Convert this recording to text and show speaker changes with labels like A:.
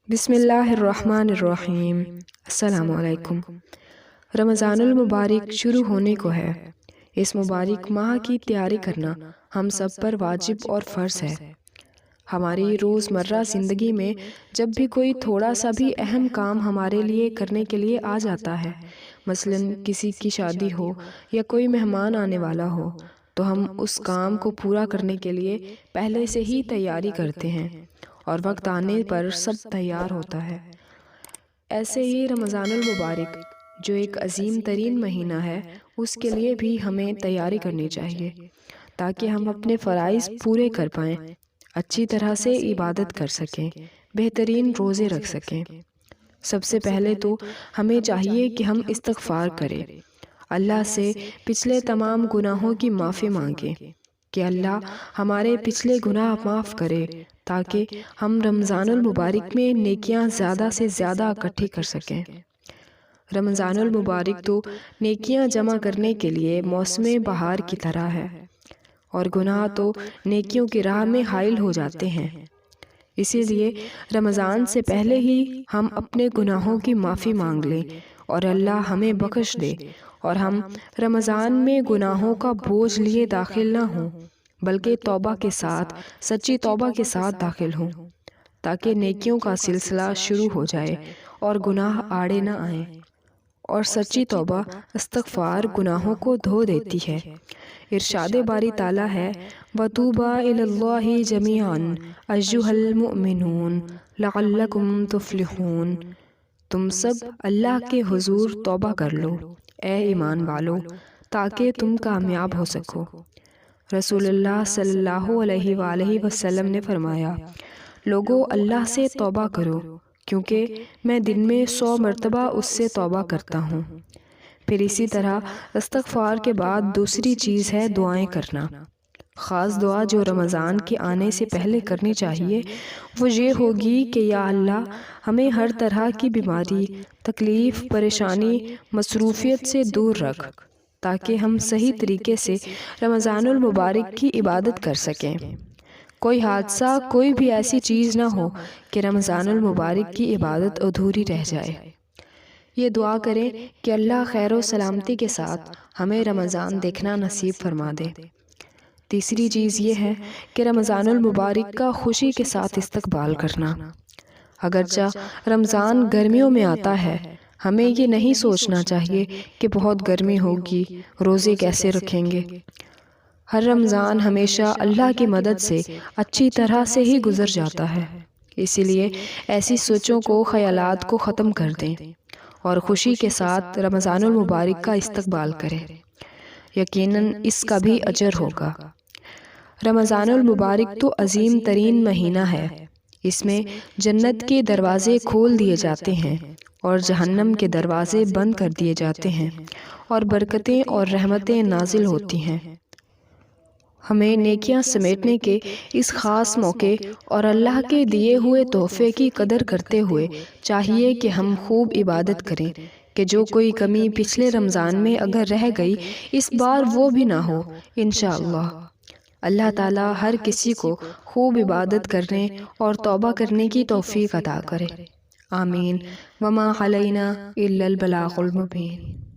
A: بسم اللہ الرحمن الرحیم۔ السلام علیکم۔ رمضان المبارک شروع ہونے کو ہے۔ اس مبارک ماہ کی تیاری کرنا ہم سب پر واجب اور فرض ہے۔ ہماری روزمرہ زندگی میں جب بھی کوئی تھوڑا سا بھی اہم کام ہمارے لیے کرنے کے لیے آ جاتا ہے، مثلاً کسی کی شادی ہو یا کوئی مہمان آنے والا ہو، تو ہم اس کام کو پورا کرنے کے لیے پہلے سے ہی تیاری کرتے ہیں اور وقت آنے پر سب تیار ہوتا ہے۔ ایسے ہی رمضان المبارک جو ایک عظیم ترین مہینہ ہے، اس کے لیے بھی ہمیں تیاری کرنی چاہیے تاکہ ہم اپنے فرائض پورے کر پائیں، اچھی طرح سے عبادت کر سکیں، بہترین روزے رکھ سکیں۔ سب سے پہلے تو ہمیں چاہیے کہ ہم استغفار کریں، اللہ سے پچھلے تمام گناہوں کی معافی مانگیں کہ اللہ ہمارے پچھلے گناہ معاف کرے تاکہ ہم رمضان المبارک میں نیکیاں زیادہ سے زیادہ اکٹھی کر سکیں۔ رمضان المبارک تو نیکیاں جمع کرنے کے لیے موسم بہار کی طرح ہے، اور گناہ تو نیکیوں کی راہ میں حائل ہو جاتے ہیں۔ اسی لیے رمضان سے پہلے ہی ہم اپنے گناہوں کی معافی مانگ لیں اور اللہ ہمیں بخش دے، اور ہم رمضان میں گناہوں کا بوجھ لیے داخل نہ ہوں، بلکہ توبہ کے ساتھ، سچی توبہ کے ساتھ داخل ہوں، تاکہ نیکیوں کا سلسلہ شروع ہو جائے اور گناہ آڑے نہ آئیں۔ اور سچی توبہ استغفار گناہوں کو دھو دیتی ہے۔ ارشاد باری تعالیٰ ہے، وَتُوبَا إِلَى اللَّهِ جَمِيعًا أَيُّهَا الْمُؤْمِنُونَ لَعَلَّكُمْ تُفْلِحُونَ۔ تم سب اللہ کے حضور توبہ کر لو، اے ایمان والو، تاکہ تم کامیاب ہو سکو۔ رسول اللہ صلی اللہ علیہ وآلہ وسلم نے فرمایا، لوگو اللہ سے توبہ کرو، کیونکہ میں دن میں 100 مرتبہ اس سے توبہ کرتا ہوں۔ پھر اسی طرح استغفار کے بعد دوسری چیز ہے دعائیں کرنا۔ خاص دعا جو رمضان کے آنے سے پہلے کرنی چاہیے وہ یہ ہوگی کہ یا اللہ ہمیں ہر طرح کی بیماری، تکلیف، پریشانی، مصروفیت سے دور رکھ، تاکہ ہم صحیح طریقے سے رمضان المبارک کی عبادت کر سکیں۔ کوئی حادثہ، کوئی بھی ایسی چیز نہ ہو کہ رمضان المبارک کی عبادت ادھوری رہ جائے۔ یہ دعا کریں کہ اللہ خیر و سلامتی کے ساتھ ہمیں رمضان دیکھنا نصیب فرما دے۔ تیسری چیز یہ ہے کہ رمضان المبارک کا خوشی کے ساتھ استقبال کرنا۔ اگرچہ رمضان گرمیوں میں آتا ہے، ہمیں یہ نہیں سوچنا چاہیے کہ بہت گرمی ہوگی، روزے کیسے رکھیں گے۔ ہر رمضان ہمیشہ اللہ کی مدد سے اچھی طرح سے ہی گزر جاتا ہے، اسی لیے ایسی سوچوں کو، خیالات کو ختم کر دیں اور خوشی کے ساتھ رمضان المبارک کا استقبال کریں۔ یقیناً اس کا بھی اجر ہوگا۔ رمضان المبارک تو عظیم ترین مہینہ ہے۔ اس میں جنت کے دروازے کھول دیے جاتے ہیں اور جہنم کے دروازے بند کر دیے جاتے ہیں، اور برکتیں اور رحمتیں نازل ہوتی ہیں۔ ہمیں نیکیاں سمیٹنے کے اس خاص موقع اور اللہ کے دیے ہوئے تحفے کی قدر کرتے ہوئے چاہیے کہ ہم خوب عبادت کریں کہ جو کوئی کمی پچھلے رمضان میں اگر رہ گئی، اس بار وہ بھی نہ ہو انشاءاللہ۔ اللہ تعالیٰ ہر کسی کو خوب عبادت کرنے اور توبہ کرنے کی توفیق عطا کرے۔ آمین۔ وما علینا الا البلاغ المبین۔